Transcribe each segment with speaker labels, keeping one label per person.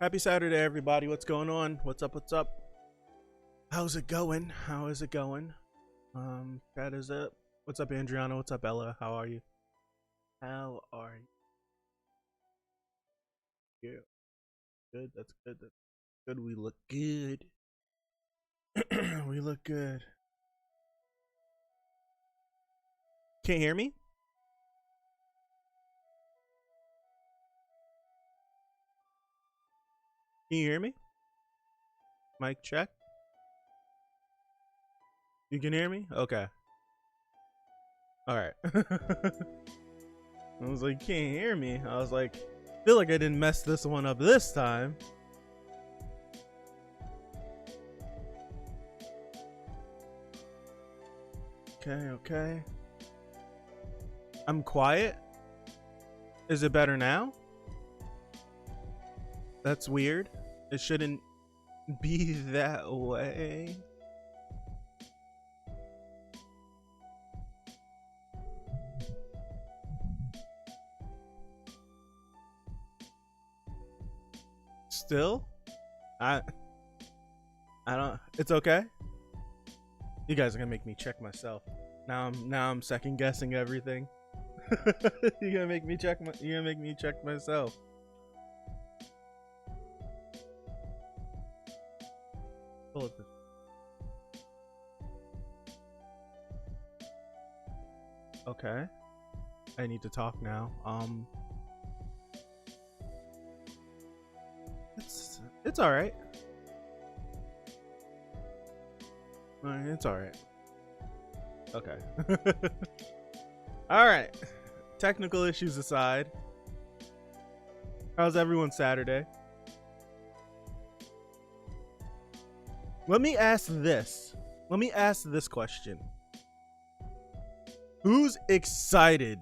Speaker 1: Happy Saturday, everybody. What's going on? What's up? What's up? How's it going? How is it going? That is it. What's up, Adriana? What's up, Ella? How are you? How are you? Good. That's good. That's good. We look good. We look good. Can't hear me? Can you hear me? Mic check. You can hear me? Okay. All right. I was like, you can't hear me. I was like, feel like I didn't mess this one up this time. Okay. I'm quiet. Is it better now? That's weird. It shouldn't be that way. Still? I don't. It's okay. You guys are gonna make me check myself. Now I'm second guessing everything. You're gonna make me check myself. Pull it. Okay. I need to talk now. It's all right. It's all right. Okay. All right. Technical issues aside, how's everyone's Saturday? Let me ask this question. Who's excited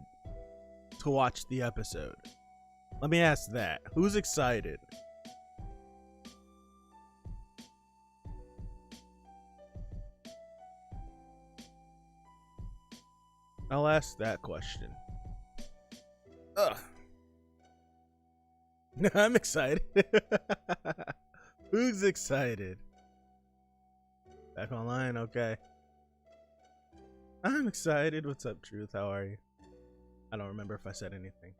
Speaker 1: to watch the episode? Let me ask that. Who's excited? I'll ask that question. Ugh. I'm excited. Who's excited? Back online, okay. I'm excited. What's up, Truth? How are you? I don't remember if I said anything.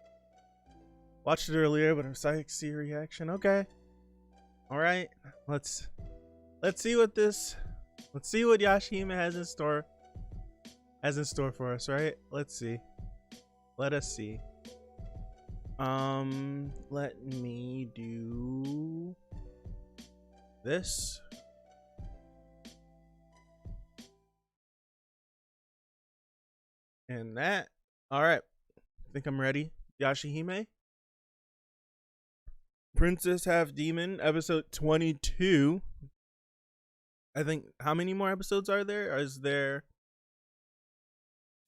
Speaker 1: Watched it earlier, but I'm excited to see your reaction. Okay. All right. Let's see what Yashahime has in store for us, right? Let's see. Let us see. Let me do this. And that. All right. I think I'm ready. Yashahime. Princess Half Demon, episode 22. I think, how many more episodes are there? Is there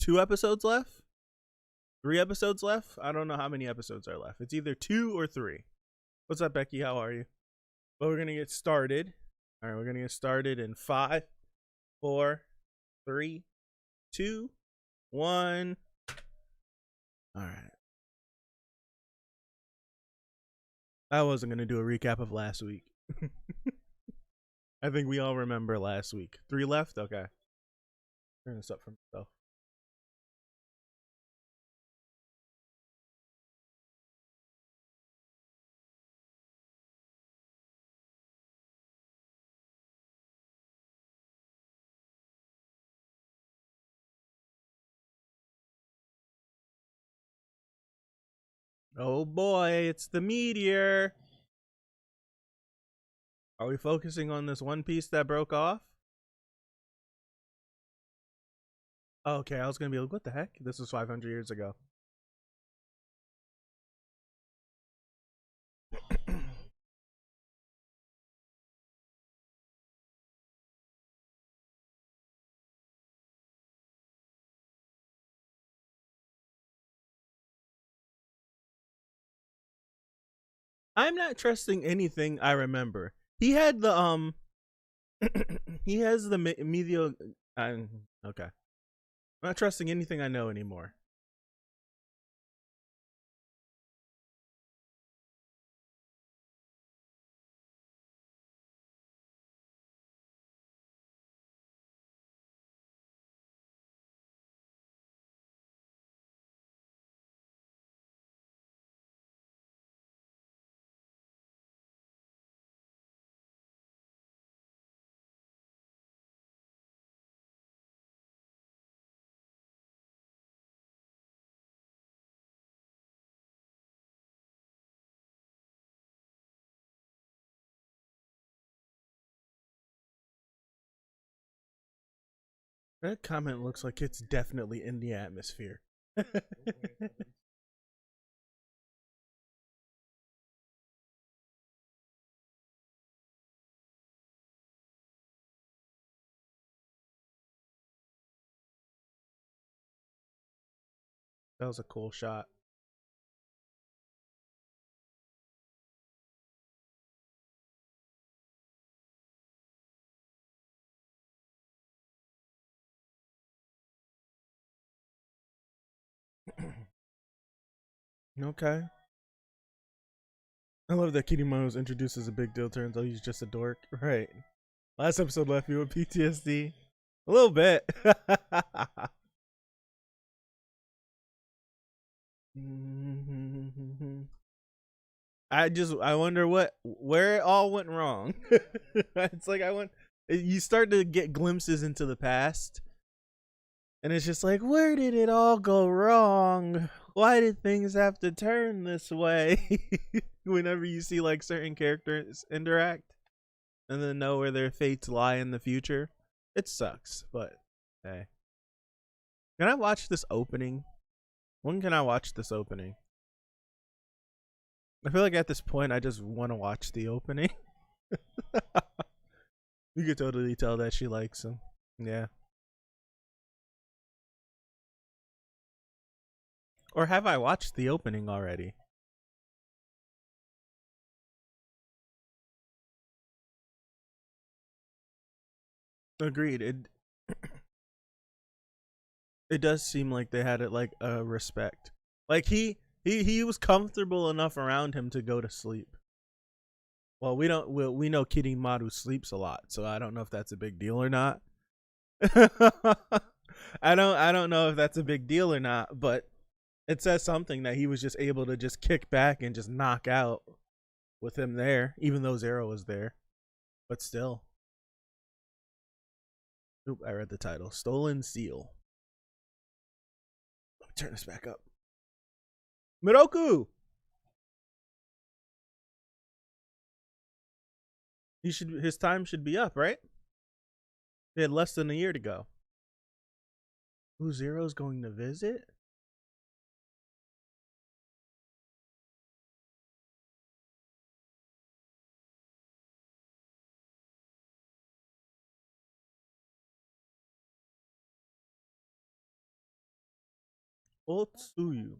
Speaker 1: 2 episodes left? 3 episodes left? I don't know how many episodes are left. It's either 2 or 3. What's up, Becky? How are you? Well, we're going to get started. All right, we're going to get started in 5, 4, 3, 2, 1. All right. I wasn't going to do a recap of last week. I think we all remember last week. 3 left? Okay. Turn this up for myself. Oh boy, it's the meteor. Are we focusing on this one piece that broke off? Okay, I was gonna be like, what the heck? This was 500 years ago. I'm not trusting anything I remember. He had the he has the medial. Okay, I'm not trusting anything I know anymore. That comment looks like it's definitely in the atmosphere. That was a cool shot. Okay. I love that Kirima was introduced as a big deal. Turns out he's just a dork. Right. Last episode left you with PTSD. A little bit. I wonder where it all went wrong. It's like you start to get glimpses into the past, and it's just like, where did it all go wrong? Why did things have to turn this way? Whenever you see like certain characters interact and then know where their fates lie in the future, it sucks. But hey, can I watch this opening? When can I watch this opening? I feel like at this point I just want to watch the opening. You could totally tell that she likes him. Yeah. Or have I watched the opening already? Agreed. It does seem like they had it like a respect. Like he was comfortable enough around him to go to sleep. Well, we know Kirimaru sleeps a lot, so I don't know if that's a big deal or not. I don't know if that's a big deal or not, but it says something that he was just able to just kick back and just knock out with him there, even though Zero was there. But still. Oop, I read the title. Stolen Seal. Let me turn this back up. Miroku! His time should be up, right? He had less than a year to go. Who Zero's going to visit? Otsuyu.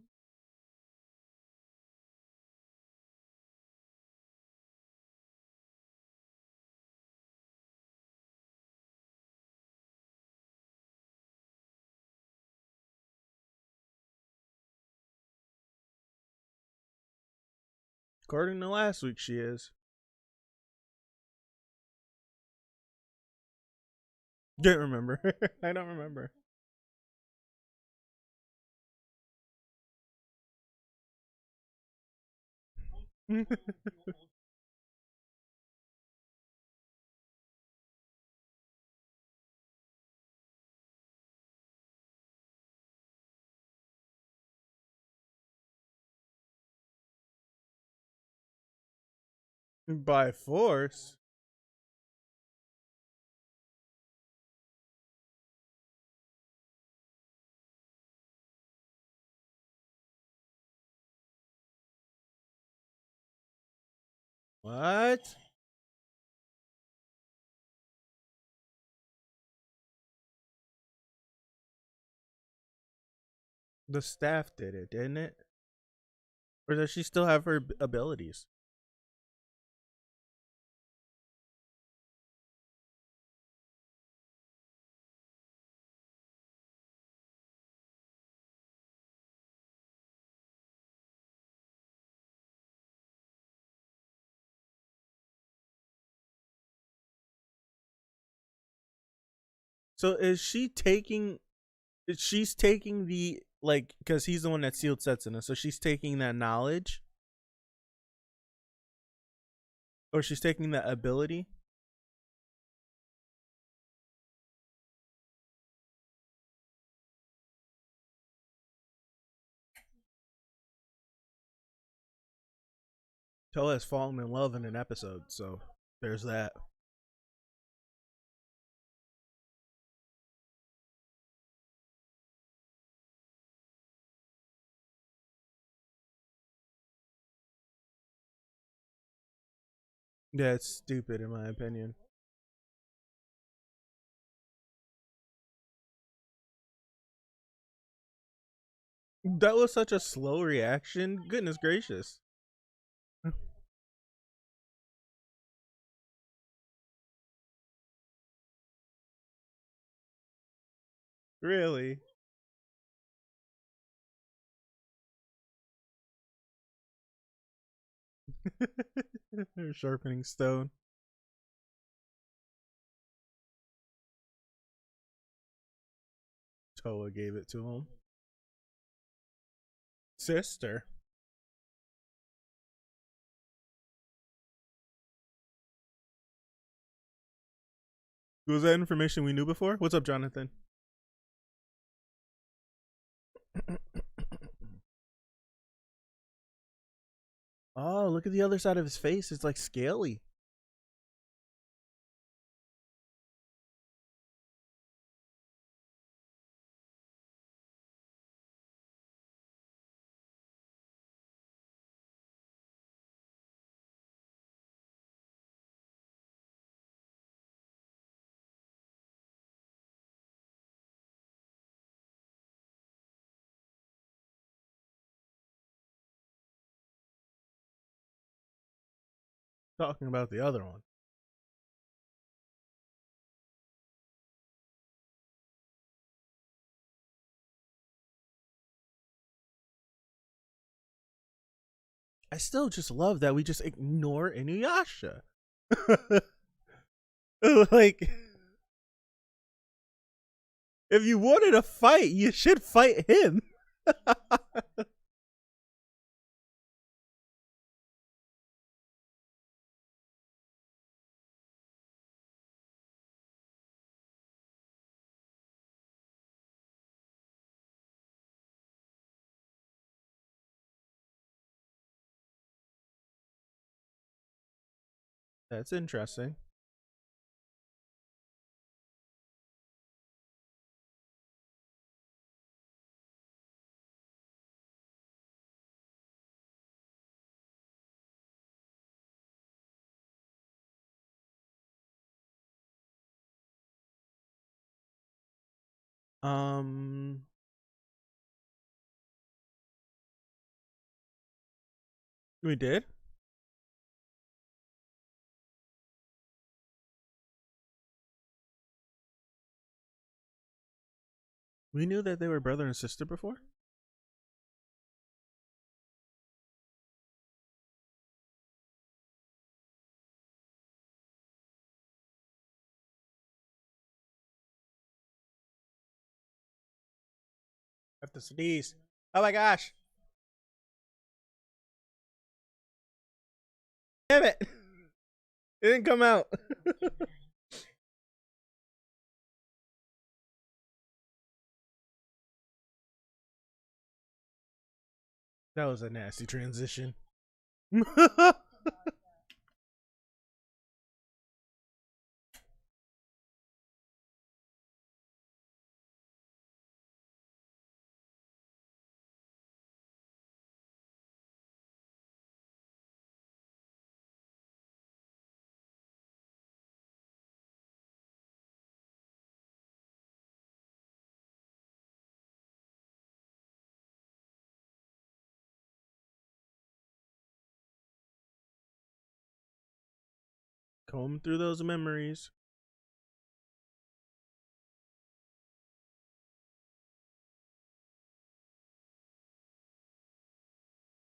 Speaker 1: According to last week, she is. Can't remember. I don't remember. By force? What? The staff did it, didn't it? Or does she still have her abilities? So she's taking the like because he's the one that sealed Setsuna, so she's taking that knowledge, or she's taking that ability. Toa has fallen in love in an episode, so there's that. Yeah, it's stupid in my opinion. That was such a slow reaction. Goodness gracious. Really? Sharpening stone. Toa gave it to him. Sister. Was that information we knew before? What's up, Jonathan? Oh, look at the other side of his face. It's like scaly. Talking about the other one. I still just love that we just ignore Inuyasha. Like, if you wanted to fight, you should fight him. That's interesting. Um, we did. We knew that they were brother and sister before. I have to sneeze. Oh my gosh! Damn it! It didn't come out. That was a nasty transition. Comb through those memories.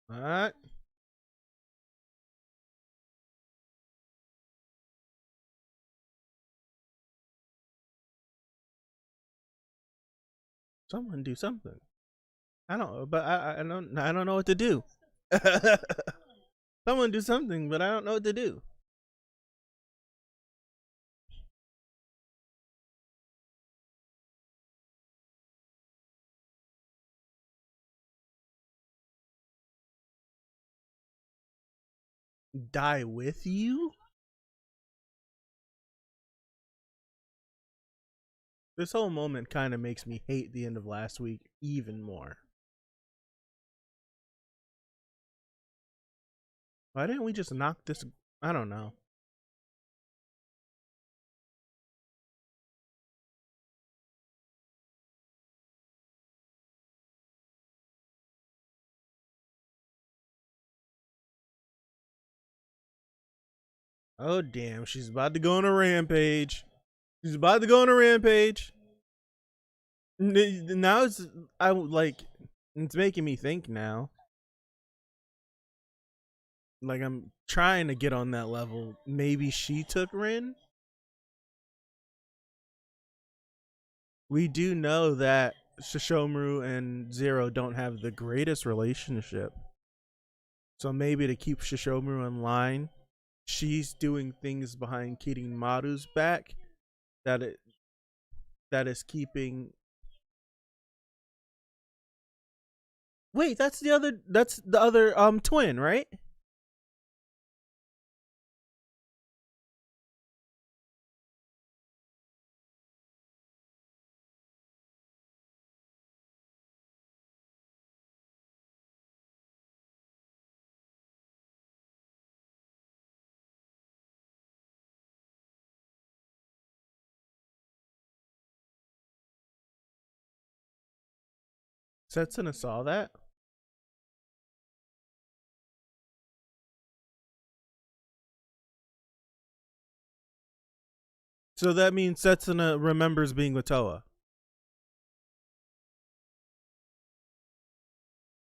Speaker 1: What? Someone do something. I don't, but I don't know what to do. Someone do something, but I don't know what to do. Die with you? This whole moment kind of makes me hate the end of last week even more. Why didn't we just knock this? I don't know. Oh damn, she's about to go on a rampage. She's about to go on a rampage. Now I like it's making me think now. Like I'm trying to get on that level. Maybe she took Rin. We do know that Shishomaru and Zero don't have the greatest relationship. So maybe to keep Shishomaru in line, she's doing things behind Kirinmaru's back that it that is keeping. Wait, that's the other. That's the other twin, right? Setsuna saw that. So that means Setsuna remembers being with Toa.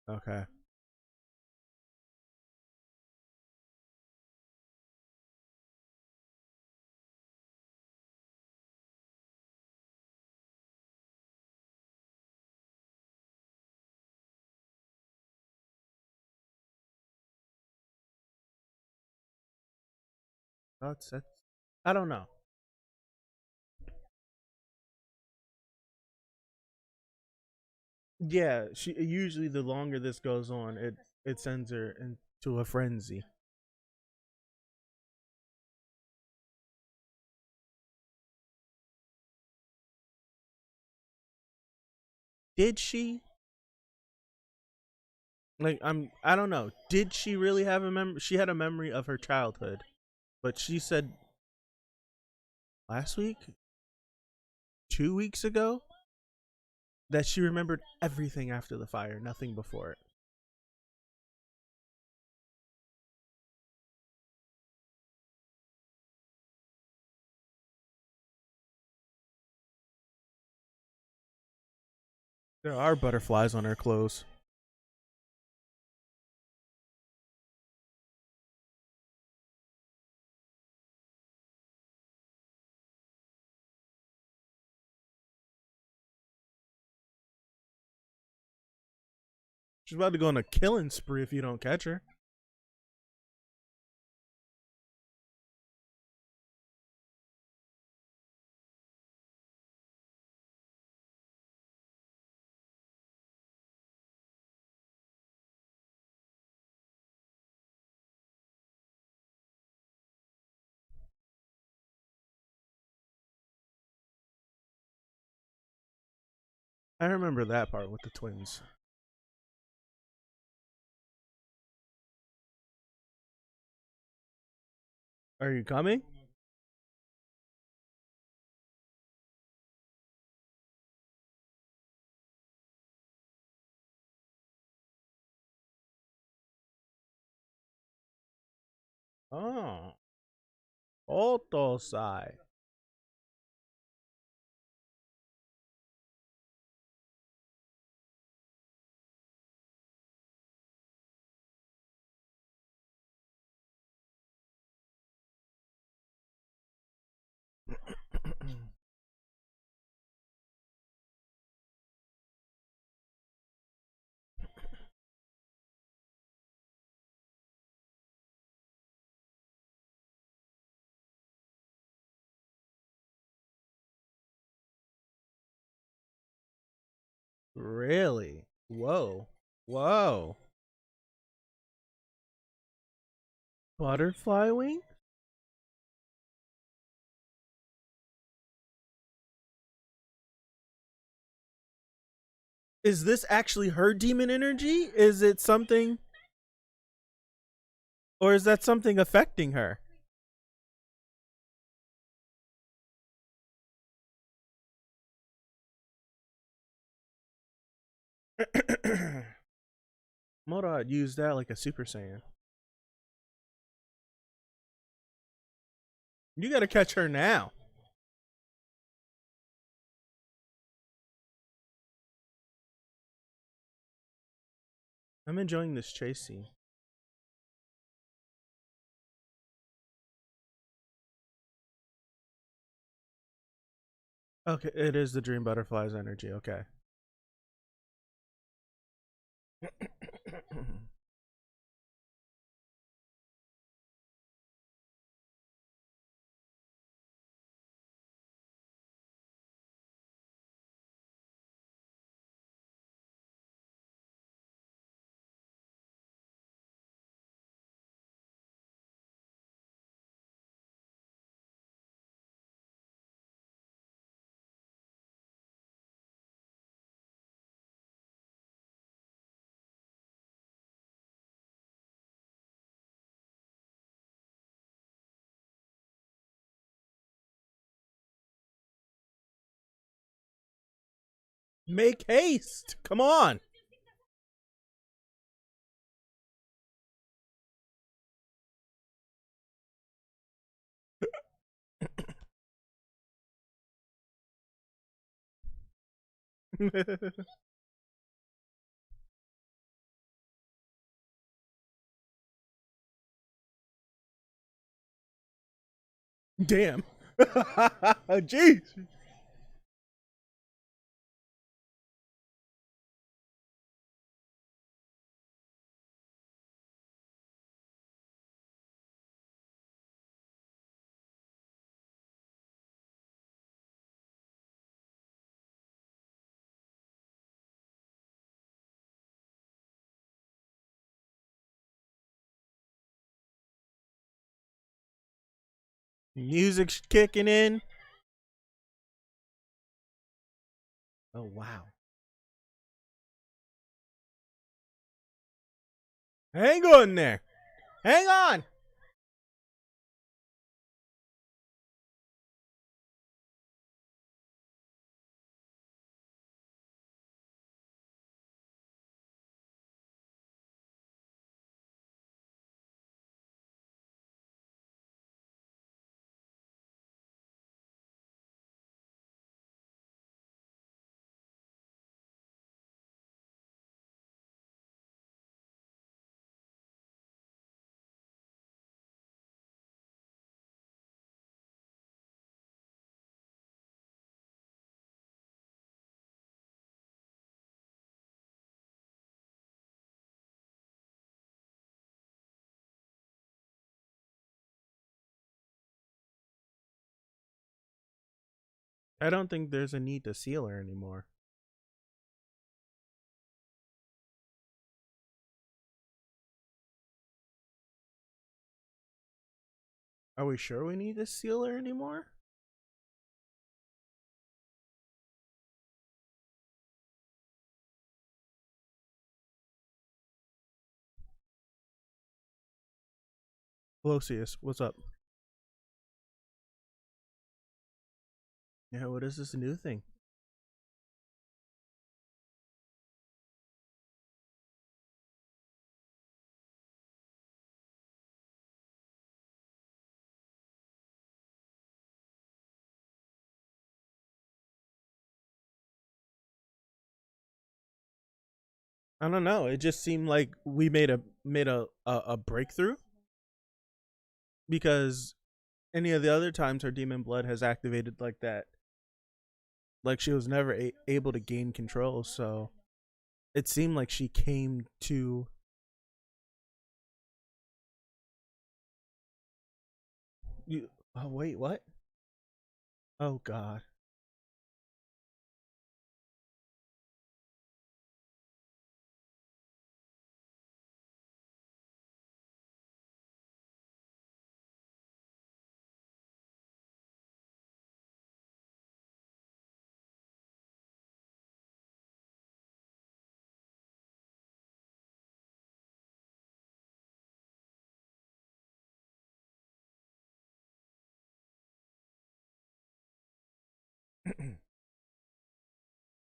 Speaker 1: Okay. That's I don't know. Yeah, she usually the longer this goes on, it sends her into a frenzy. Did she? Like I don't know. Did she really have a memory? She had a memory of her childhood, but she said last week, 2 weeks ago, that she remembered everything after the fire, nothing before it. There are butterflies on her clothes. She's about to go on a killing spree if you don't catch her. I remember that part with the twins. Are you coming? Oh, Otosai. Really? Whoa. Whoa. Butterfly wing? Is this actually her demon energy? Is it something, or is that something affecting her? Morad used that like a Super Saiyan. You gotta catch her now. I'm enjoying this chase scene. Okay, it is the Dream Butterflies energy. Okay. Make haste! Come on! Damn. Jeez. Music's kicking in. Oh, wow. Hang on there. Hang on. I don't think there's a need to seal her anymore. Are we sure we need to seal her anymore? Pelosius, what's up? Yeah, what is this new thing? I don't know. It just seemed like we made a breakthrough, because any of the other times her demon blood has activated like that, like she was never able to gain control. So it seemed like she came to. You. Oh wait, what? Oh god.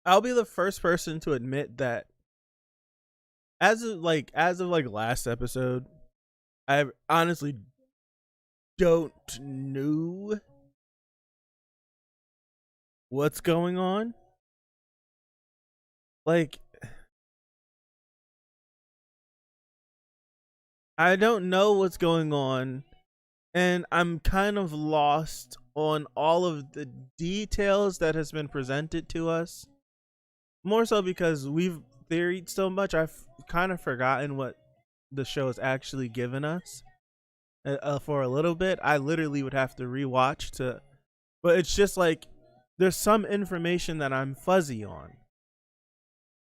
Speaker 1: I'll be the first person to admit that as of last episode, I honestly don't know what's going on. Like, I don't know what's going on, and I'm kind of lost on all of the details that has been presented to us. More so because we've theoried so much, I've kind of forgotten what the show has actually given us. For a little bit, I literally would have to rewatch to, but it's just like there's some information that I'm fuzzy on.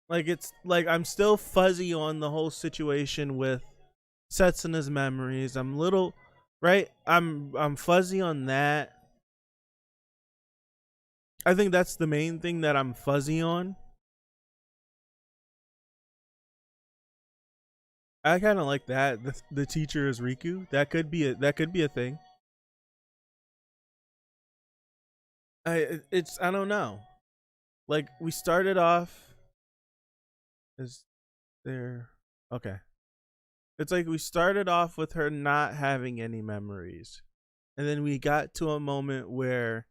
Speaker 1: Like, it's like I'm still fuzzy on the whole situation with Setsuna's memories. I'm little, right? I'm fuzzy on that. I think that's the main thing that I'm fuzzy on. I kind of like that. The teacher is Riku. That could be a thing. I don't know. Like, we started off. Is there? Okay. It's like we started off with her not having any memories, and then we got to a moment where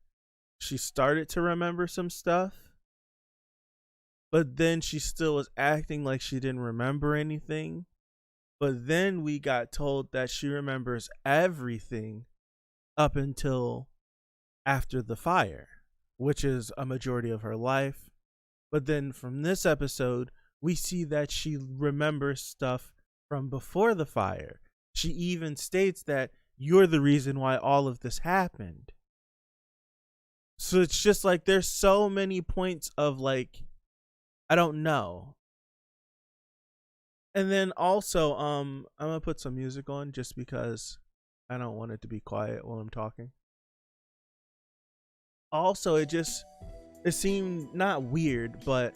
Speaker 1: she started to remember some stuff, but then she still was acting like she didn't remember anything. But then we got told that she remembers everything up until after the fire, which is a majority of her life. But then from this episode, we see that she remembers stuff from before the fire. She even states that you're the reason why all of this happened. So it's just like there's so many points of like, I don't know. And then also, I'm gonna put some music on just because I don't want it to be quiet while I'm talking. Also, it seemed not weird, but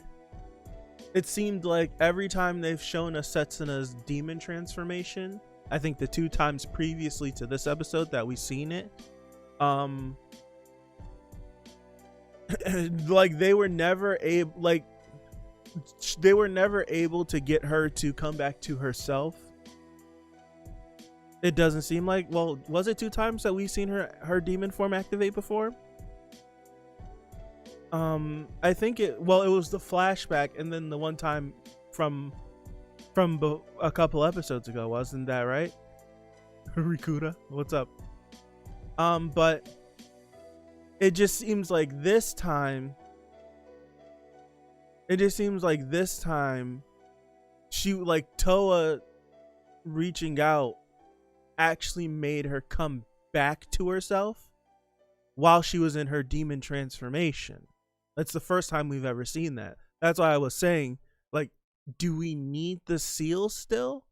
Speaker 1: it seemed like every time they've shown us Setsuna's demon transformation, I think the 2 times previously to this episode that we've seen it, like they were never able to get her to come back to herself. It doesn't seem like. Well, was it 2 times that we've seen her demon form activate before? I think it was the flashback, and then the one time from a couple episodes ago, wasn't that right? Rikuda, what's up? But it just seems like this time she, like, Toa reaching out actually made her come back to herself while she was in her demon transformation. That's the first time we've ever seen that. That's why I was saying, like, do we need the seal still?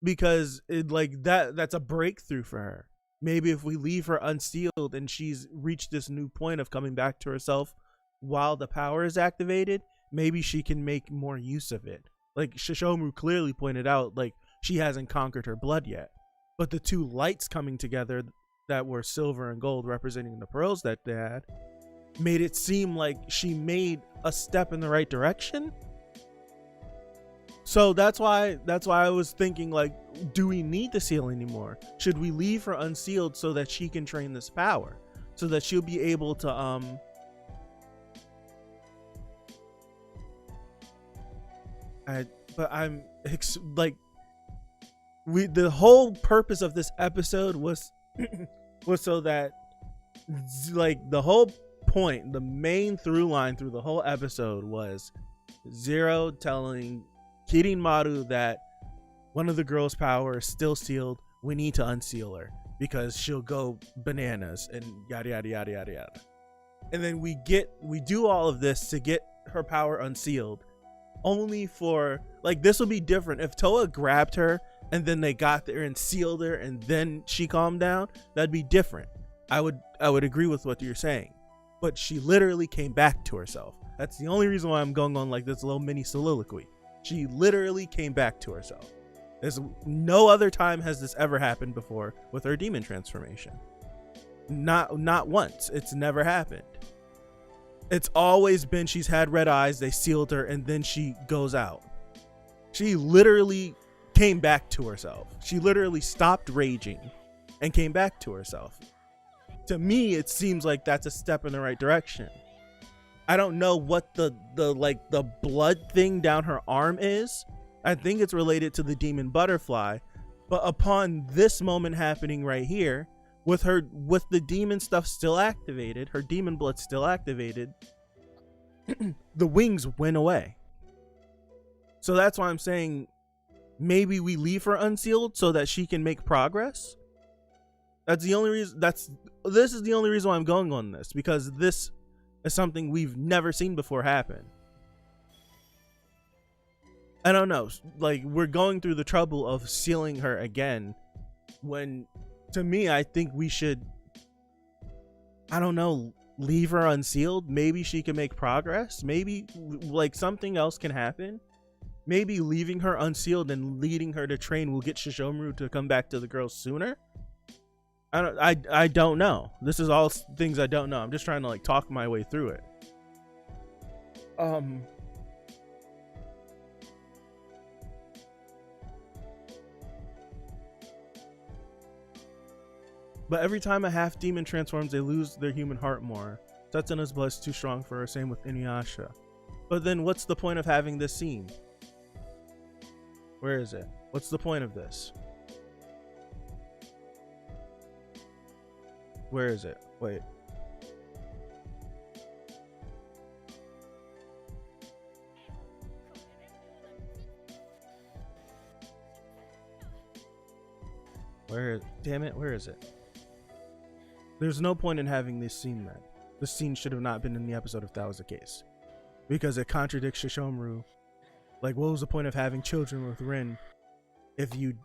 Speaker 1: Because that's a breakthrough for her. Maybe if we leave her unsealed and she's reached this new point of coming back to herself while the power is activated, maybe she can make more use of it. Like Shishomu clearly pointed out, like, she hasn't conquered her blood yet. But the 2 lights coming together that were silver and gold representing the pearls that they had made it seem like she made a step in the right direction. So that's why I was thinking, like, do we need the seal anymore? Should we leave her unsealed so that she can train this power, so that she'll be able to the whole purpose of this episode was was so that, like, the whole point, the main through line through the whole episode was Zero telling Kirinmaru that one of the girls' power is still sealed. We need to unseal her because she'll go bananas and yada yada yada yada yada. And then we do all of this to get her power unsealed, only for, like, this would be different if Toa grabbed her and then they got there and sealed her and then she calmed down. That'd be different. I would agree with what you're saying. But she literally came back to herself. That's the only reason why I'm going on like this little mini soliloquy. She literally came back to herself. There's no other time has this ever happened before with her demon transformation. Not once. It's never happened. It's always been she's had red eyes, they sealed her, and then she goes out. She literally came back to herself. She literally stopped raging and came back to herself. To me, it seems like that's a step in the right direction. I don't know what the blood thing down her arm is. I think it's related to the demon butterfly, but upon this moment happening right here, with the demon stuff still activated, her demon blood still activated, the wings went away. So that's why I'm saying maybe we leave her unsealed so that she can make progress. That's the only reason. This is the only reason why I'm going on this, because this is something we've never seen before happen. I don't know, like, we're going through the trouble of sealing her again, when to me I think we should, I don't know, leave her unsealed. Maybe she can make progress. Maybe like something else can happen. Maybe leaving her unsealed and leading her to train will get Sesshomaru to come back to the girls sooner. I don't know. This is all things I don't know. I'm just trying to like talk my way through it. But every time a half demon transforms, they lose their human heart more. Setsuna's blood is too strong for her, same with Inuyasha. But then what's the point of having this scene? Where is it? What's the point of this? Where is it? Wait. Damn it, where is it? There's no point in having this scene then. This scene should have not been in the episode if that was the case. Because it contradicts Sesshomaru. Like, what was the point of having children with Rin if you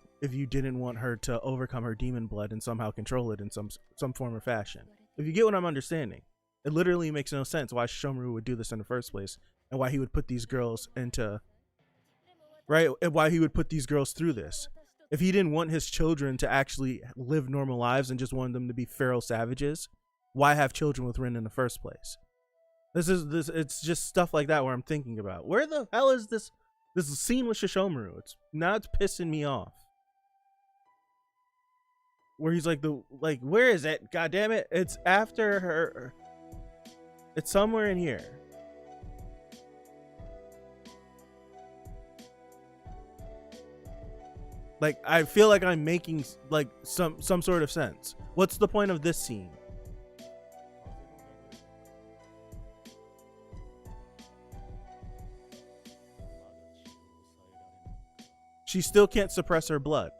Speaker 1: didn't want her to overcome her demon blood and somehow control it in some form or fashion? If you get what I'm understanding, it literally makes no sense why Sesshomaru would do this in the first place, and why he would put these girls into, right? And why he would put these girls through this. If he didn't want his children to actually live normal lives and just wanted them to be feral savages, why have children with Rin in the first place? It's just stuff like that where I'm thinking about, where the hell is this scene with Sesshomaru? It's pissing me off. Where he's like, where is it? God damn it. It's after her. It's somewhere in here. Like, I feel like I'm making like some sort of sense. What's the point of this scene? She still can't suppress her blood.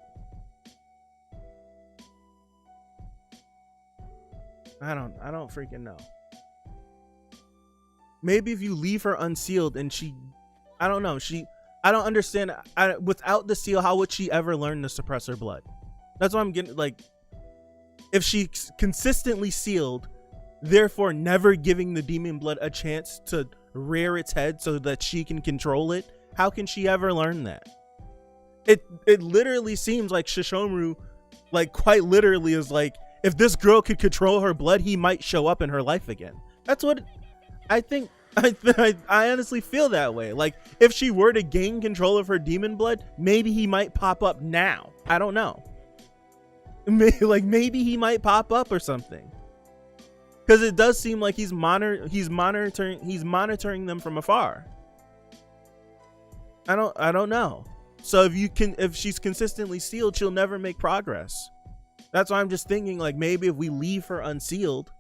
Speaker 1: I don't freaking know. Maybe if you leave her unsealed and I don't know, I don't understand. Without the seal, how would she ever learn to suppress her blood? That's what I'm getting. Like, if she's consistently sealed, therefore never giving the demon blood a chance to rear its head so that she can control it, how can she ever learn that? It literally seems like Sesshomaru, like, quite literally is like, if this girl could control her blood, he might show up in her life again. That's what I think. I honestly feel that way. Like, if she were to gain control of her demon blood, maybe he might pop up now. I don't know. Maybe he might pop up or something. Because it does seem like he's monitoring them from afar. I don't know. So if she's consistently sealed, she'll never make progress. That's why I'm just thinking, like, maybe if we leave her unsealed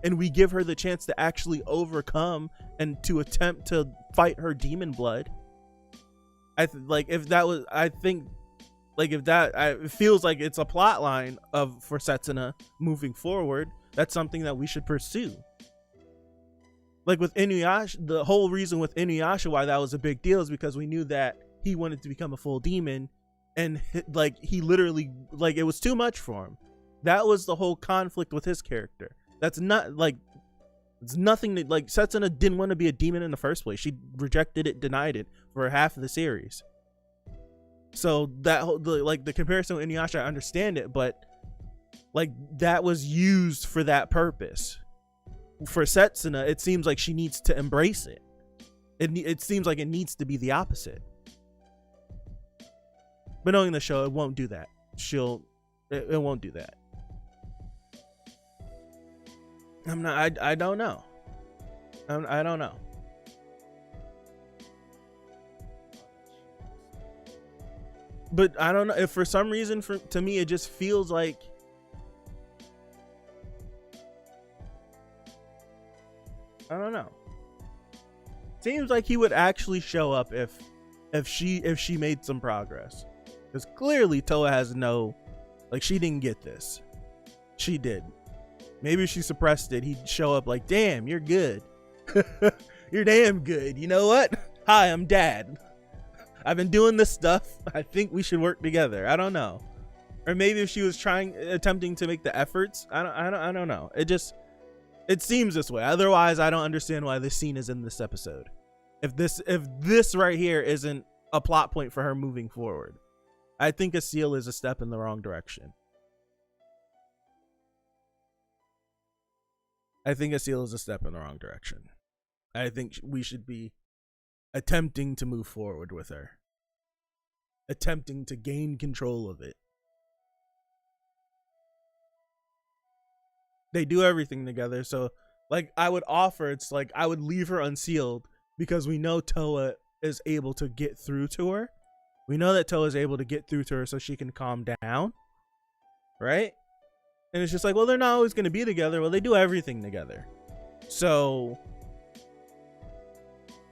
Speaker 1: and we give her the chance to actually overcome and to attempt to fight her demon blood, it feels like it's a plot line for Setsuna moving forward. That's something that we should pursue. Like with Inuyasha, the whole reason with Inuyasha why that was a big deal is because we knew that he wanted to become a full demon, and like he literally, like, it was too much for him. That was the whole conflict with his character. That's not like, it's nothing that, like, Setsuna didn't want to be a demon in the first place. She rejected it, denied it for half of the series. So that whole, the comparison with Inuyasha, I understand it, but like that was used for that purpose. For Setsuna, it seems like she needs to embrace it. It seems like it needs to be the opposite. But knowing the show, it won't do that. It won't do that. I'm not. I don't know. I don't know. But I don't know if for some reason, to me, it just feels like I don't know. Seems like he would actually show up if she made some progress, because clearly Toa has no, like, she didn't get this. She did. Maybe she suppressed it. He'd show up like, damn, you're good. You're damn good. You know what? Hi, I'm Dad. I've been doing this stuff. I think we should work together. I don't know. Or maybe if she was attempting to make the efforts. I don't know. It seems this way. Otherwise, I don't understand why this scene is in this episode. If this right here isn't a plot point for her moving forward. I think a seal is a step in the wrong direction. I think a seal is a step in the wrong direction. I think we should be attempting to move forward with her. Attempting to gain control of it. They do everything together, so like I would offer, it's like I would leave her unsealed because we know Toa is able to get through to her. We know that Toa is able to get through to her so she can calm down. Right? And it's just like, well, they're not always going to be together. Well, they do everything together. So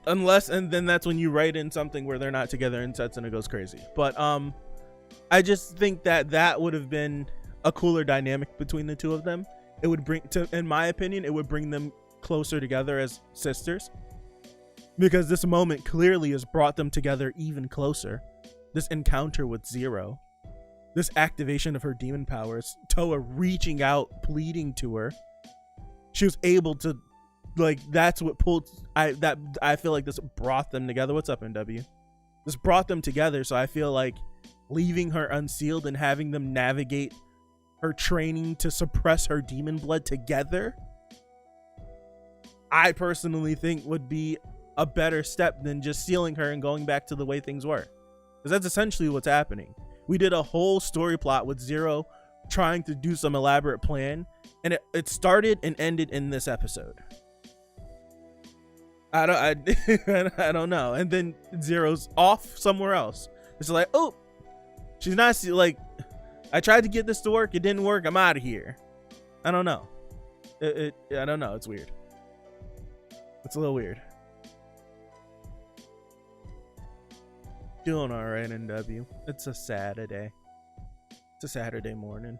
Speaker 1: unless, and then that's when you write in something where they're not together and Setsuna goes crazy. But I just think that would have been a cooler dynamic between the two of them. It would bring, in my opinion, it would bring them closer together as sisters, because this moment clearly has brought them together even closer. This encounter with Zero, this activation of her demon powers, Toa reaching out, pleading to her. She was able to, like, that's what pulled, I feel like this brought them together. What's up, NW? This brought them together, so I feel like leaving her unsealed and having them navigate her training to suppress her demon blood together, I personally think would be a better step than just sealing her and going back to the way things were. Because that's essentially what's happening. We did a whole story plot with Zero trying to do some elaborate plan, and it started and ended in this episode. I don't know. And then Zero's off somewhere else. It's like, oh, she's not, like, I tried to get this to work, it didn't work, I'm out of here. I don't know. I don't know, it's weird. It's a little weird. Doing all right, NW. It's a Saturday. It's a Saturday morning.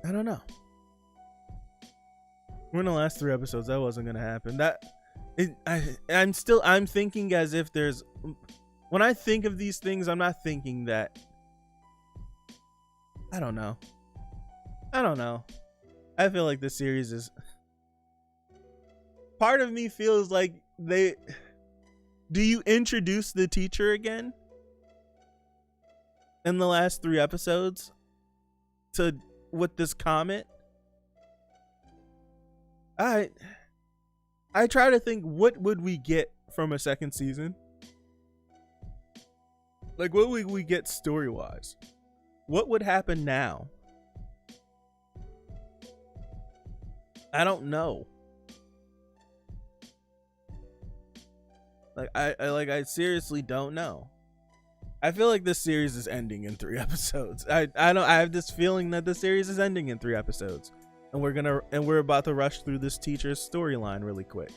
Speaker 1: I don't know. We're in the last 3 episodes. That wasn't gonna happen. I'm thinking as if there's. When I think of these things, I'm not thinking that. I don't know. I feel like this series is. Part of me feels like they. Do you introduce the teacher again in the last 3 episodes with this comment? I try to think, what would we get from a second season? Like, what would we get story-wise? What would happen now? I don't know. Like, I seriously don't know. I feel like this series is ending in 3 episodes. I have this feeling that the series is ending in 3 episodes. And we're about to rush through this teacher's storyline really quick.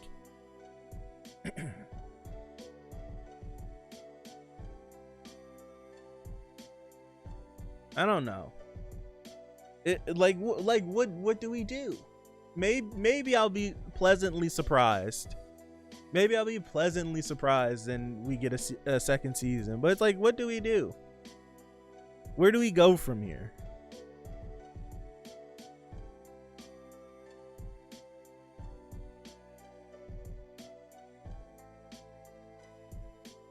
Speaker 1: I don't know. What do we do? Maybe I'll be pleasantly surprised. Maybe I'll be pleasantly surprised and we get a second season. But it's like, what do we do? Where do we go from here?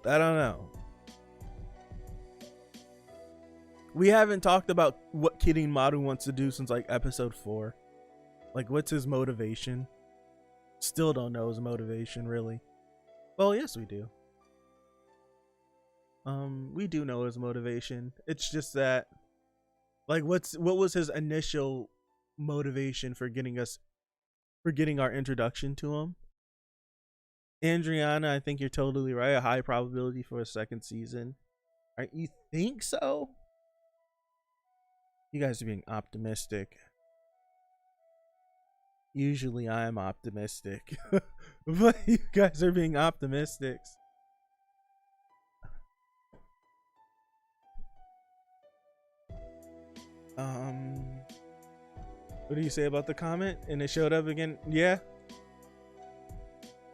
Speaker 1: I don't know. We haven't talked about what Kirin Maru wants to do since like episode 4. Like, what's his motivation? Still don't know his motivation, really. Well, yes, we do. We do know his motivation. It's just that, like, what was his initial motivation for getting our introduction to him. Adriana, I think you're totally right. A high probability for a second season. Right? You think so? You guys are being optimistic. Usually I'm optimistic. But you guys are being optimistic. What do you say about the comment? And it showed up again? Yeah.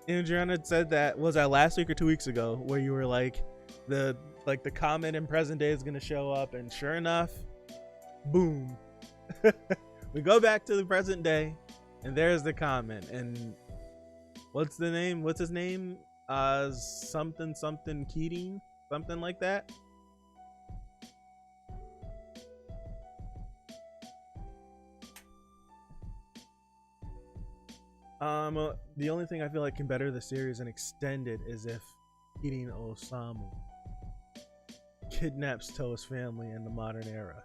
Speaker 1: Adriana said that, was that last week or 2 weeks ago, where you were like, the comment in present day is gonna show up, and sure enough, boom. We go back to the present day, and there's the comment. And what's the name? What's his name? Something Keating, something like that. The only thing I feel like can better the series and extend it is if Keating Osamu kidnaps Toa's family in the modern era.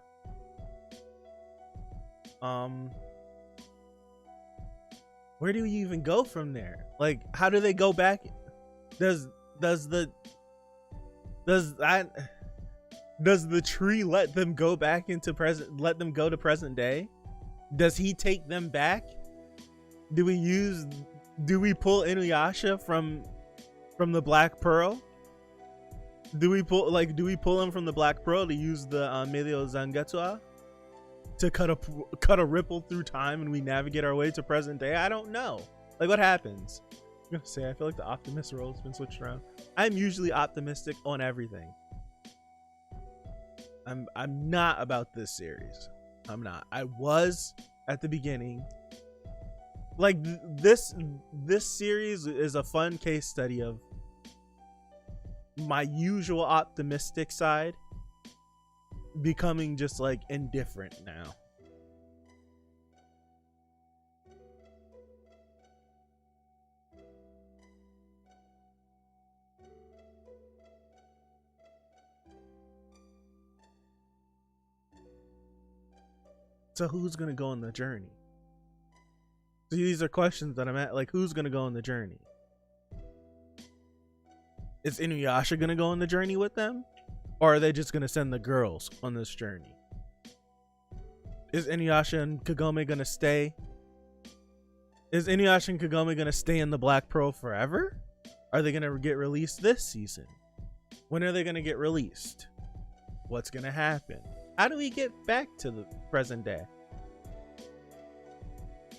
Speaker 1: Where do you even go from there? Like, how do they go back? Does the tree let them go back into let them go to present day? Does he take them back? Do we pull Inuyasha from the Black Pearl? Do we pull him from the Black Pearl to use the Medio Zangetsu to cut a ripple through time, and we navigate our way to present day? I don't know. Like, what happens? I'm gonna say, I feel like the optimist role has been switched around. I'm usually optimistic on everything. I'm not about this series. I'm not. I was at the beginning. Like, this series is a fun case study of my usual optimistic side becoming just like indifferent now. So who's gonna go on the journey? So these are questions that I'm at. Like, who's gonna go on the journey? Is Inuyasha gonna go on the journey with them? Or are they just gonna send the girls on this journey? Is Inuyasha and Kagome gonna stay? Is Inuyasha and Kagome gonna stay in the Black Pearl forever? Are they gonna get released this season? When are they gonna get released? What's gonna happen? How do we get back to the present day?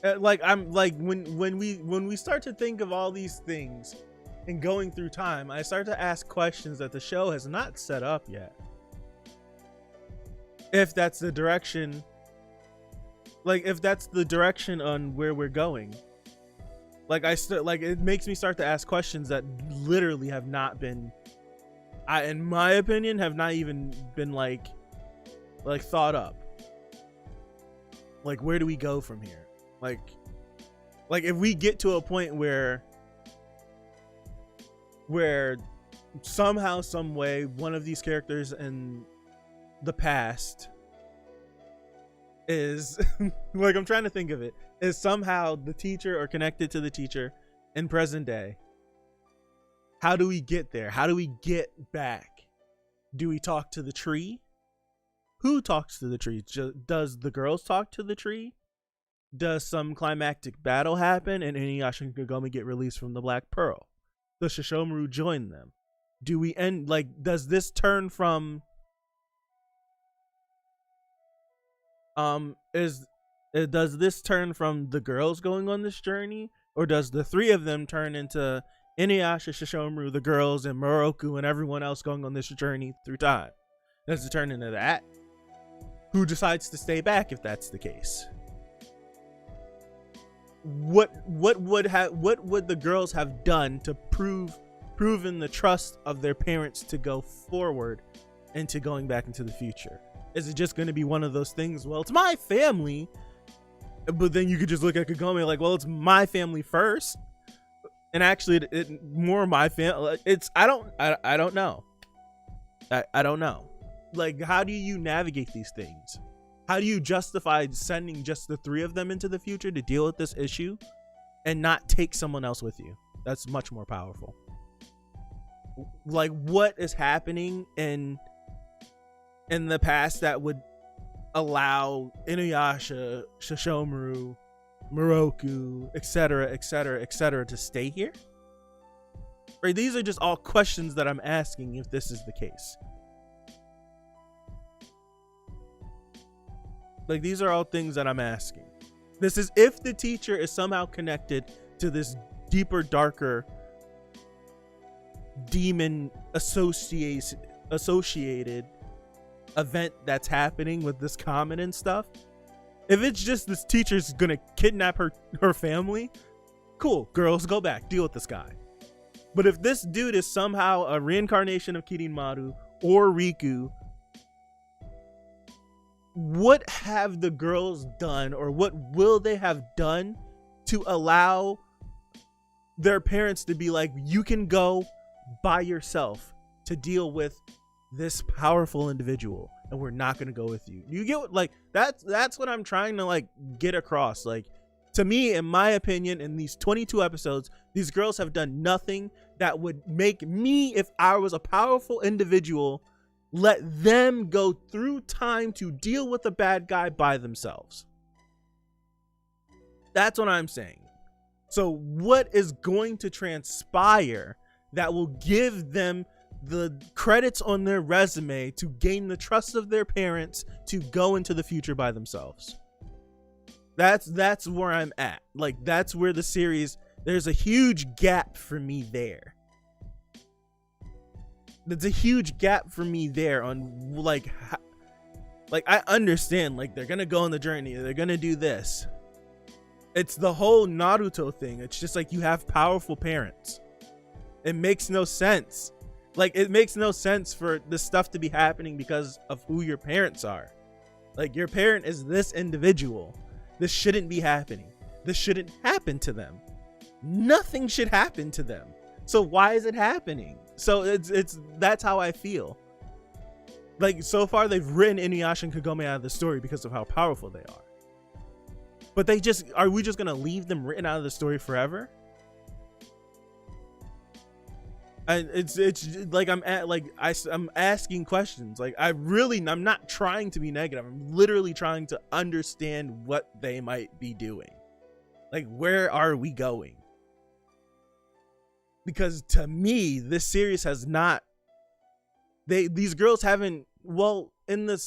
Speaker 1: When we start to think of all these things and going through time, I start to ask questions that the show has not set up yet. If that's the direction, if that's the direction on where we're going, it makes me start to ask questions that literally have not been, in my opinion, have not even been like thought up. Like, where do we go from here? Like if we get to a point where somehow, some way, one of these characters in the past is like, I'm trying to think of it, is somehow the teacher or connected to the teacher in present day. How do we get there? How do we get back? Do we talk to the tree? Who talks to the tree? Does the girls talk to the tree? Does some climactic battle happen and Inuyasha and Kagome get released from the Black Pearl? Does Shishomaru join them? Do we end, does this turn from does this turn from the girls going on this journey, or does the three of them turn into Inuyasha, Shishomaru, the girls, and Moroku and everyone else going on this journey through time? Does it turn into that? Who decides to stay back if that's the case? What would the girls have done to proven the trust of their parents to go forward into going back into the future? Is it just going to be one of those things, well, it's my family, but then you could just look at Kagome like, well, it's my family first, and actually it more my family. It's I don't know. I don't know. Like, how do you navigate these things? How do you justify sending just the 3 of them into the future to deal with this issue and not take someone else with you? That's much more powerful. Like, what is happening in the past that would allow Inuyasha, Sesshomaru, Moroku, etc., etc., etc. to stay here? Right? These are just all questions that I'm asking if this is the case. Like, these are all things that I'm asking. This is if the teacher is somehow connected to this deeper, darker demon associated event that's happening with this comet and stuff. If it's just this teacher's gonna kidnap her family, cool, girls, go back, deal with this guy. But if this dude is somehow a reincarnation of Kirinmaru or Riku, what have the girls done, or what will they have done to allow their parents to be like, you can go by yourself to deal with this powerful individual, and we're not going to go with you? You get, like, that's what I'm trying to, like, get across. Like, to me, in my opinion, in these 22 episodes, these girls have done nothing that would make me, if I was a powerful individual, let them go through time to deal with a bad guy by themselves. That's what I'm saying. So what is going to transpire that will give them the credits on their resume to gain the trust of their parents to go into the future by themselves? That's where I'm at. Like, that's where the series, there's a huge gap for me there. There's a huge gap for me there on, like I understand, like, they're gonna go on the journey, they're gonna do this. It's the whole Naruto thing. It's just like, you have powerful parents. It makes no sense. Like, it makes no sense for this stuff to be happening because of who your parents are. Like, your parent is this individual. This shouldn't be happening. This shouldn't happen to them. Nothing should happen to them. So why is it happening? So it's that's how I feel. Like, so far they've written Inuyasha and Kagome out of the story because of how powerful they are. But are we just gonna leave them written out of the story forever? And it's like, I'm asking questions. Like, I'm not trying to be negative. I'm literally trying to understand what they might be doing. Like, where are we going? Because to me, this series has not, these girls haven't, well, in the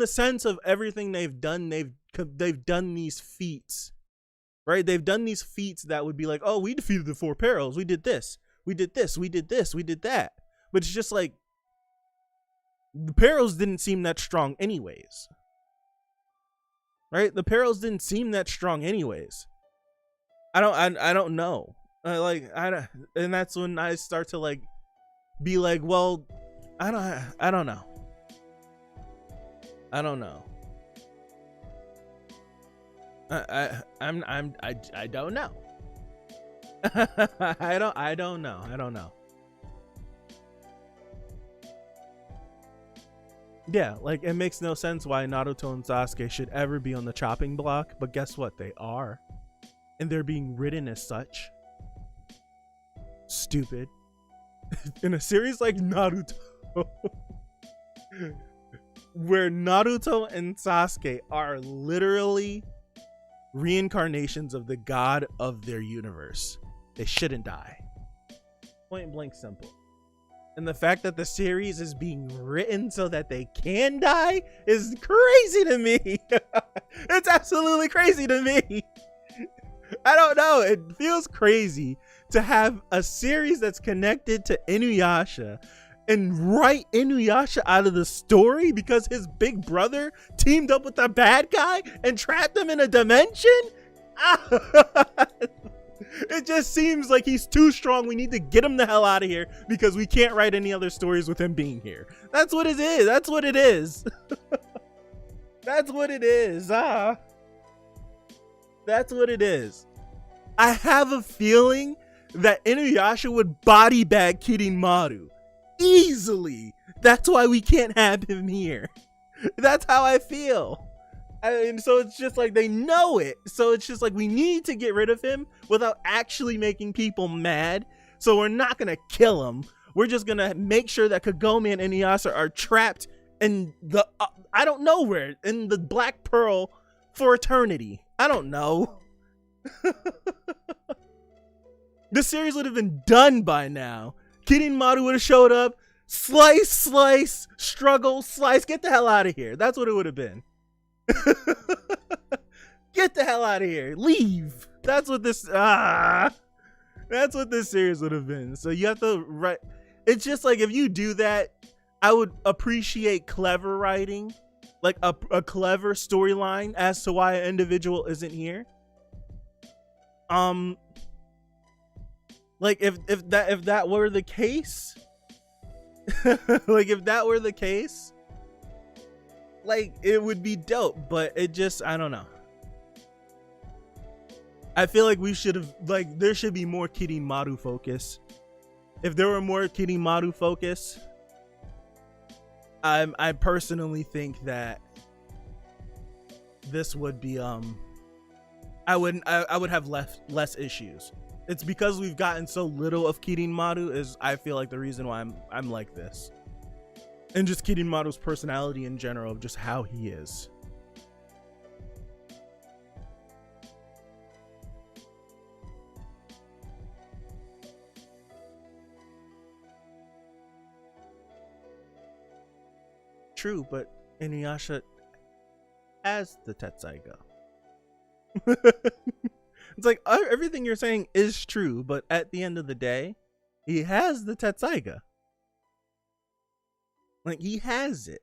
Speaker 1: sense of everything they've done, they've done these feats, right? They've done these feats that would be like, oh, we defeated the 4 perils, we did this, we did this, we did this, we did that. But it's just like, the perils didn't seem that strong anyways, right? The perils didn't seem that strong anyways. I don't know. And that's when I start to, like, be like, well, I don't know. I don't know. I don't know. I don't know. Yeah, like, it makes no sense why Naruto and Sasuke should ever be on the chopping block, but guess what? They are. And they're being written as such. Stupid. In a series like Naruto, where Naruto and Sasuke are literally reincarnations of the god of their universe, they shouldn't die. Point blank simple. And the fact that the series is being written so that they can die is crazy to me. It's absolutely crazy to me. I don't know. It feels crazy to have a series that's connected to Inuyasha and write Inuyasha out of the story because his big brother teamed up with a bad guy and trapped him in a dimension. It just seems like he's too strong. We need to get him the hell out of here because we can't write any other stories with him being here. That's what it is. That's what it is. That's what it is. That's what it is. I have a feeling that Inuyasha would body bag Kirinmaru easily. That's why we can't have him here. That's how I feel. And so it's just like they know it. So it's just like we need to get rid of him without actually making people mad. So we're not going to kill him. We're just going to make sure that Kagome and Inuyasha are trapped in the, I don't know where, in the Black Pearl for eternity. I don't know. The series would have been done by now. Kirin-Maru would have showed up. Slice, struggle, slice. Get the hell out of here. That's what it would have been. Get the hell out of here. Leave. That's what this series would have been. So you have to write. It's just like if you do that, I would appreciate clever writing, like a clever storyline as to why an individual isn't here. Like if that were the case, like if that were the case, like it would be dope, but it just, I don't know. I feel like we should have, like, there should be more Kirin-Maru focus. If there were more Kirin-Maru focus, I personally think that this would be I would have less issues. It's because we've gotten so little of Kirin-Maru is I feel like the reason why I'm like this. And just Kirin-Maru's personality in general, of just how he is. True, but Inuyasha has the Tetsaiga. It's like everything you're saying is true, but at the end of the day, he has the Tetsaiga. Like, he has it.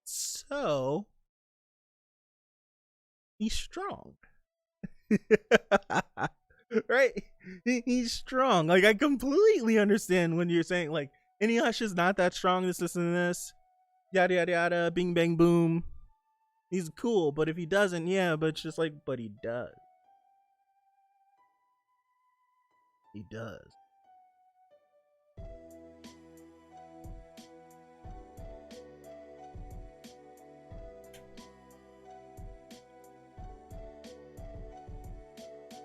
Speaker 1: So, he's strong. Right? He's strong. Like, I completely understand when you're saying, like, Inuyasha's not that strong, this, and this. Yada, yada, yada, bing, bang, boom. He's cool, but if he doesn't, yeah, but it's just like, but he does. He does.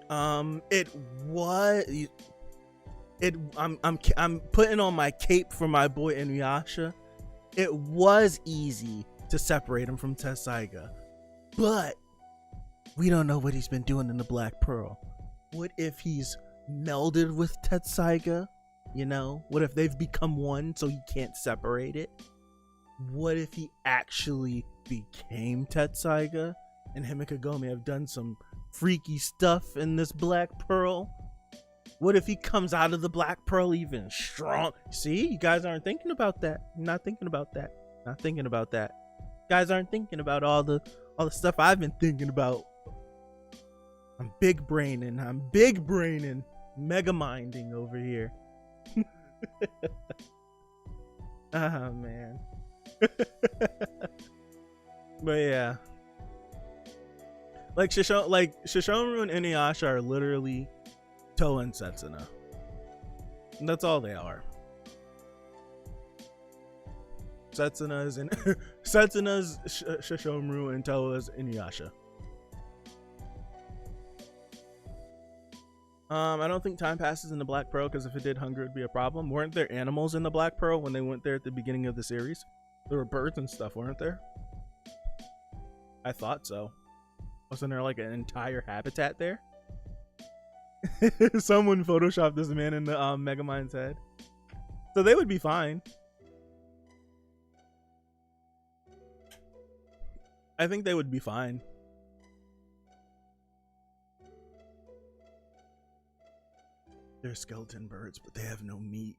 Speaker 1: I'm putting on my cape for my boy Inuyasha. It was easy to separate him from Tetsaiga, but we don't know what he's been doing in the Black Pearl. What if he's melded with Tetsaiga? You know, what if they've become one so he can't separate it? What if he actually became Tetsaiga and him and Kagome have done some freaky stuff in this Black Pearl? What if he comes out of the Black Pearl even strong? See, you guys aren't thinking about that. You're not thinking about that. Not thinking about that. You guys aren't thinking about all the stuff I've been thinking about. I'm big braining, mega minding over here. Oh man. But yeah. Like Shishomaru and Inuyasha are literally Toa and Setsuna. And that's all they are. Setsuna's Shishomaru and Toa's Inuyasha. I don't think time passes in the Black Pearl, because if it did, hunger would be a problem. Weren't there animals in the Black Pearl when they went there at the beginning of the series? There were birds and stuff, weren't there? I thought so. Wasn't there like an entire habitat there? Someone photoshopped this man in the Megamind's head. So they would be fine. I think they would be fine. They're skeleton birds, but they have no meat.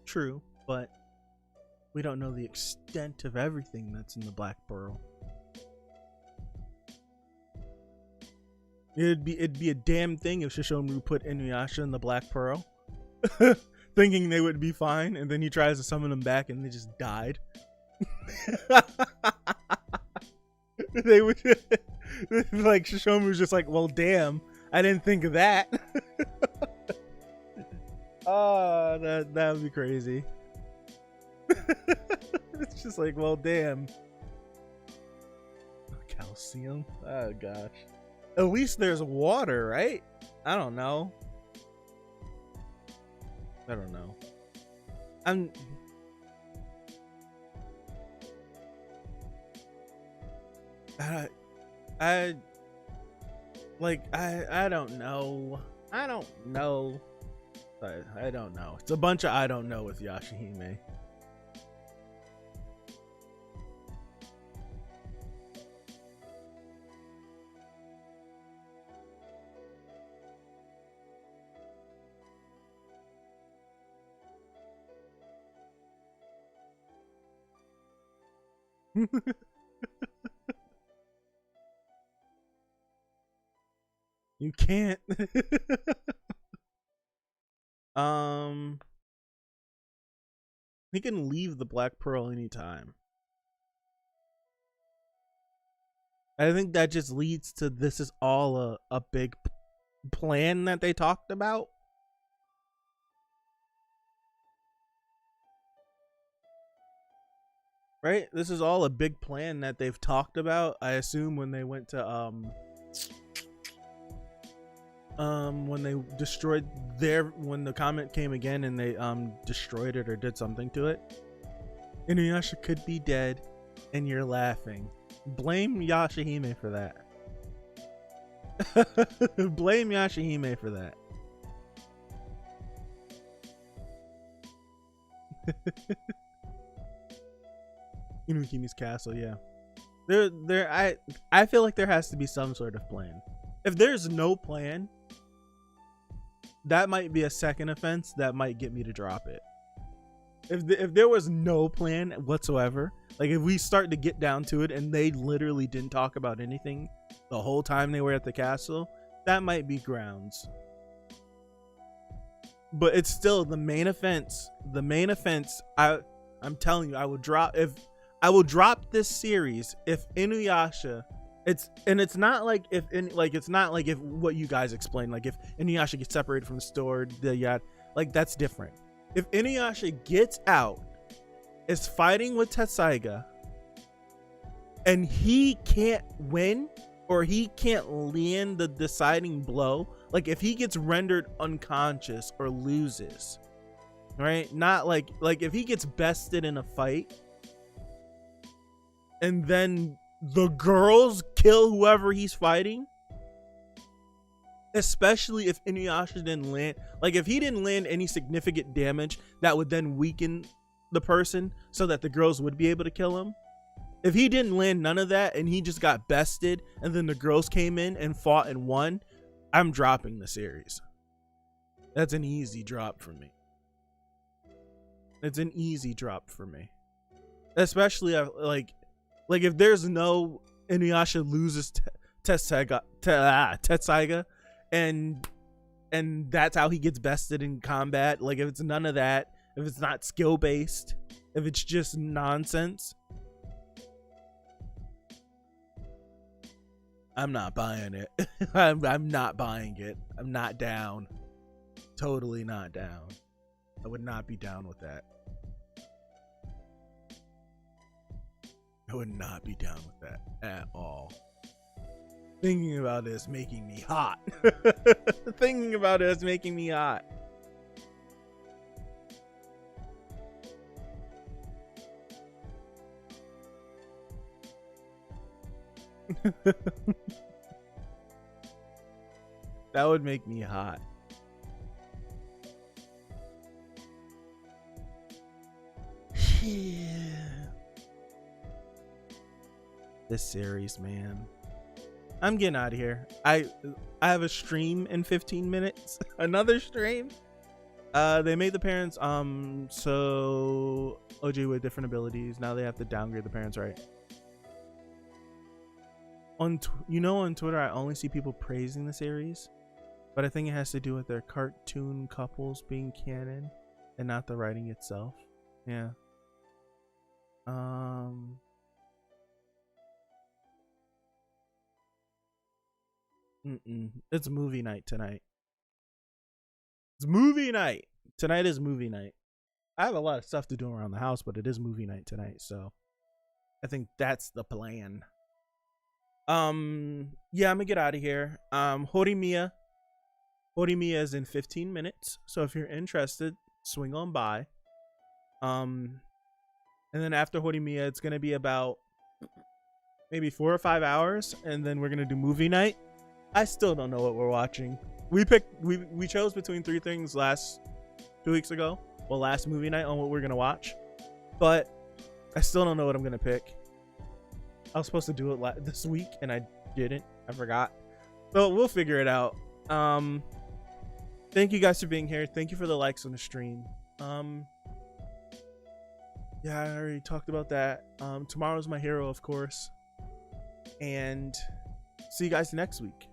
Speaker 1: True, but we don't know the extent of everything that's in the Black Pearl. It'd be a damn thing if Shishomaru put Inuyasha in the Black Pearl, thinking they would be fine, and then he tries to summon them back and they just died. They would like Shishomaru's just like, well, damn, I didn't think of that. Oh, that would be crazy. It's just like, well, damn. Calcium. Oh gosh. At least there's water, right? I don't know. I don't know. I'm. I like I don't know. I don't know. I don't know. It's a bunch of I don't know with Yashahime. You can't. He can leave the Black Pearl anytime. I think that just leads to this is all a big plan that they talked about. Right? This is all a big plan that they've talked about. I assume when they went to when they destroyed when the comet came again and they destroyed it or did something to it. Inuyasha could be dead and you're laughing. Blame Yashahime for that. Blame Yashahime for that. Inukimi's castle, yeah. I feel like there has to be some sort of plan. If there's no plan, that might be a second offense that might get me to drop it. If there was no plan whatsoever, like if we start to get down to it and they literally didn't talk about anything the whole time they were at the castle, that might be grounds. But it's still the main offense. The main offense, I'm telling you, I will drop this series if Inuyasha, it's not like it's not like if what you guys explained, like if Inuyasha gets separated from the store, like that's different. If Inuyasha gets out, is fighting with Tetsaiga, and he can't win or he can't land the deciding blow, like if he gets rendered unconscious or loses, right? Not like if he gets bested in a fight and then the girls kill whoever he's fighting, especially if Inuyasha didn't land, like if he didn't land any significant damage that would then weaken the person so that the girls would be able to kill him. If he didn't land none of that and he just got bested and then the girls came in and fought and won, I'm dropping the series. That's an easy drop for me. It's an easy drop for me. Especially like if there's no Inuyasha loses Tetsaiga and that's how he gets bested in combat. Like if it's none of that, if it's not skill based, if it's just nonsense, I'm not buying it. I'm not buying it. I'm not down. Totally not down. I would not be down with that. I would not be down with that at all. Thinking about it is making me hot. Thinking about it is making me hot. That would make me hot. Yeah. This series, man. I'm getting out of here. I have a stream in 15 minutes. Another stream. They made the parents so OJ with different abilities. Now they have to downgrade the parents, right? On Twitter, I only see people praising the series, but I think it has to do with their cartoon couples being canon and not the writing itself. Yeah. It's movie night tonight. It's movie night tonight is movie night. I have a lot of stuff to do around the house, but it is movie night tonight, so I think that's the plan. Yeah, I'm gonna get out of here. Horimiya is in 15 minutes, so if you're interested, swing on by. And then after Horimiya, it's gonna be about maybe 4 or 5 hours, and then we're gonna do movie night. I still don't know what we're watching. We chose between 3 things 2 weeks ago. Well, last movie night on what we're gonna watch, but I still don't know what I'm gonna pick. I was supposed to do it this week, and I didn't. I forgot. So we'll figure it out. Thank you guys for being here. Thank you for the likes on the stream. Yeah, I already talked about that. Tomorrow's my hero, of course. And see you guys next week.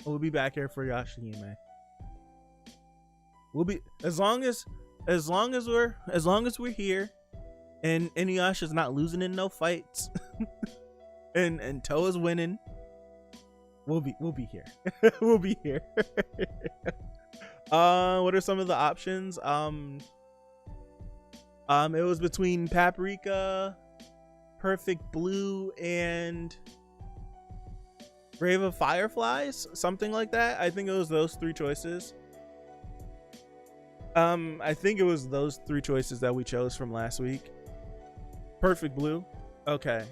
Speaker 1: We'll be back here for Yashahime. We'll be as long as we're here, and Inuyasha's not losing in no fights, and Toa's winning. We'll be here. We'll be here. What are some of the options? It was between Paprika, Perfect Blue, and Grave of Fireflies, something like that. I think it was those 3 choices. I think it was those 3 choices that we chose from last week. Perfect Blue. Okay.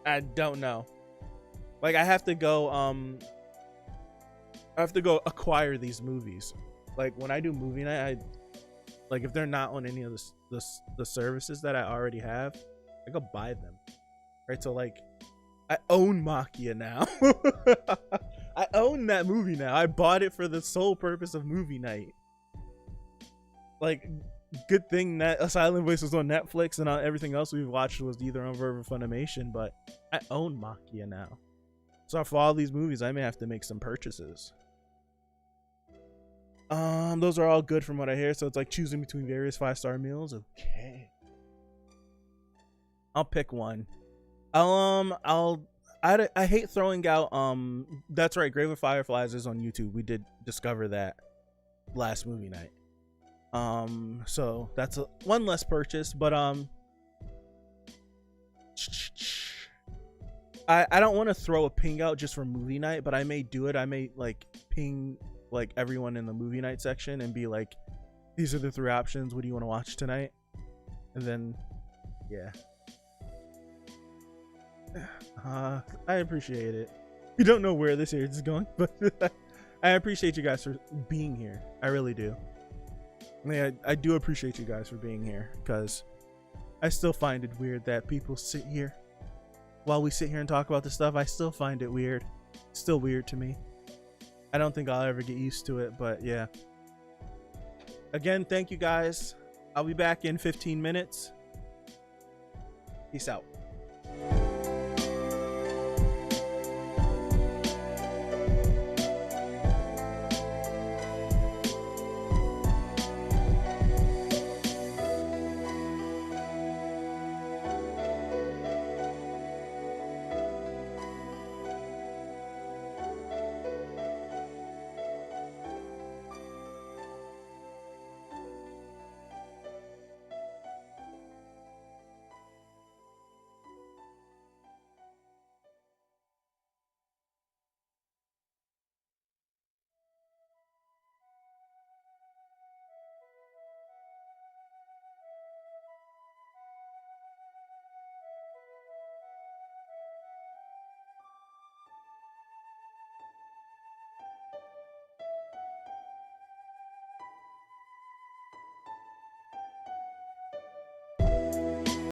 Speaker 1: I don't know. Like, I have to go acquire these movies. Like, when I do movie night, like, if they're not on any of the services that I already have, I go buy them. Right? So, like, I own Makia now. I own that movie now. I bought it for the sole purpose of movie night. Like, good thing that Silent Voice was on Netflix, and everything else we've watched was either on Verve or Funimation, but I own Makia now. So for all these movies, I may have to make some purchases. Those are all good from what I hear, so it's like choosing between various 5-star meals. Okay. I'll pick one. I hate throwing out, that's right, Grave of Fireflies is on YouTube. We did discover that last movie night. So that's one less purchase, but I don't want to throw a ping out just for movie night, but I may do it. I may like ping like everyone in the movie night section and be like, these are the 3 options. What do you want to watch tonight? And then, yeah. I appreciate it. We don't know where this series is going, but I appreciate you guys for being here. I really do. I do appreciate you guys for being here, because I still find it weird that people sit here while we sit here and talk about this stuff. I still find it weird. It's still weird to me. I don't think I'll ever get used to it, but yeah. Again, thank you guys. I'll be back in 15 minutes. Peace out.